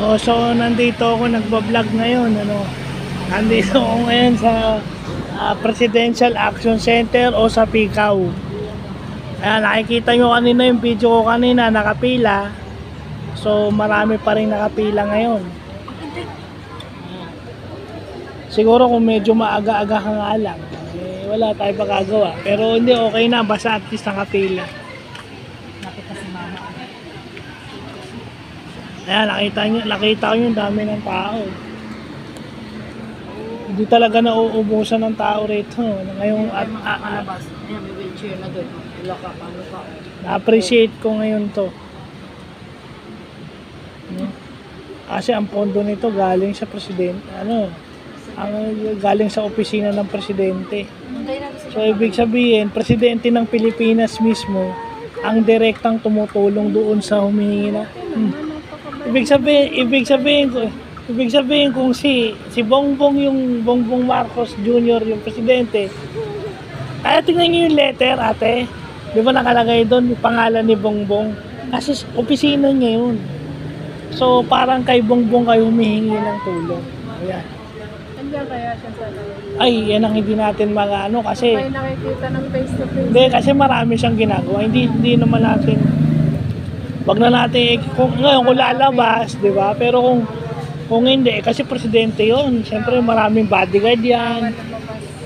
Oh, so nandito ako nagba-vlog ngayon, ano. Nandito ako ngayon sa Presidential Action Center o sa PICAO. Ayan, nakikita nyo kanina yung video ko kanina, nakapila. So marami pa rin nakapila ngayon. Siguro kung medyo maaga-aga ka nga lang, wala tayong magagawa. Pero hindi, okay na, basta at least nakapila. Ayan, nakita ko yung dami ng tao. Hindi talaga nauubusan ng tao rito. Ngayong na-appreciate ko ngayon to. Kasi ang pondo nito galing sa presidente, galing sa opisina ng presidente. So ibig sabihin, presidente ng Pilipinas mismo ang direktang tumutulong doon sa humihingi na. Ibig sabihin kung si Bongbong Marcos Jr. yung presidente, kaya tingnan niyo yung letter, ate. Di ba nakalagay doon yung pangalan ni Bongbong? Kasi opisina niya yun. So parang kay Bongbong kayo humihingi ng tulong. Ayan. Andiyan kaya siya sa Ay, yan ang hindi natin kasi may nakikita ng face to face. hindi, kasi marami siyang ginagawa. Hindi naman natin, wag na natin kung lalabas, di ba? Pero kung hindi, kasi presidente yon, siyempre maraming bodyguard yan,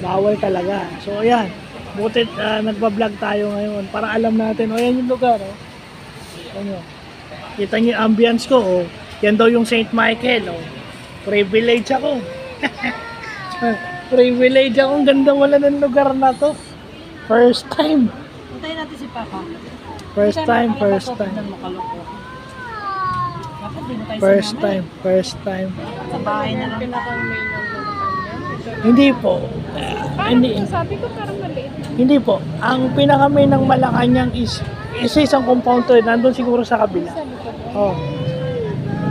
bawal talaga. So ayan, butit nagba-vlog tayo ngayon para alam natin, yan yung lugar, ano, kita niyo yung ambience ko, yan daw yung St. Michael, privilege ako. Privilege ako, ang ganda wala ng lugar na to. First time. Puntayin natin si Papa. First time. First time. Sa bahay na lang. Pinaka-main ng Malacanang. Hindi po. Sabi ko parang maliit. Hindi po. Ang pinaka-main ng Malacanang is isang compound to. Nandun siguro sa kabila. Oh.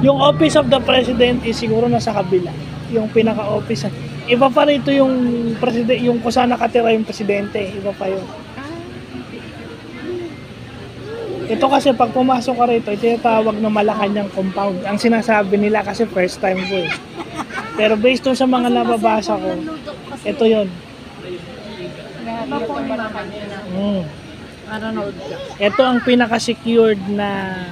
Yung office of the president is siguro nasa kabila. Yung pinaka-office. Iba pa rito yung president, yung kung saan nakatira yung presidente. Iba pa yun. Ito kasi pag pumasok ka rito, ito yung tawag na Malacanang compound. Ang sinasabi nila kasi first time ko eh. Pero based sa mga nababasa ko, ito yun. Ito ang pinaka-secured na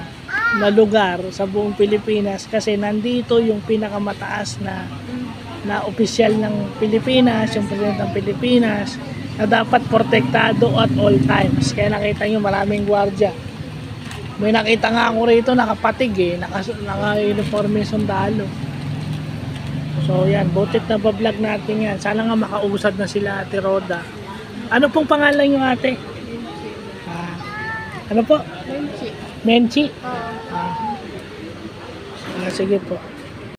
lugar sa buong Pilipinas kasi nandito yung pinakamataas na opisyal ng Pilipinas, yung presidente ng Pilipinas, na dapat protektado at all times. Kaya nakita nyo maraming gwardiya. May nakita nga ako rito nakapatig naka-uniforme sundalo. So yan, butit na ba-vlog natin yan. Sana nga makausad na sila Ate Roda. Ano pong pangalan yung ate? Ano po? Menchi. Menchi? Sige po.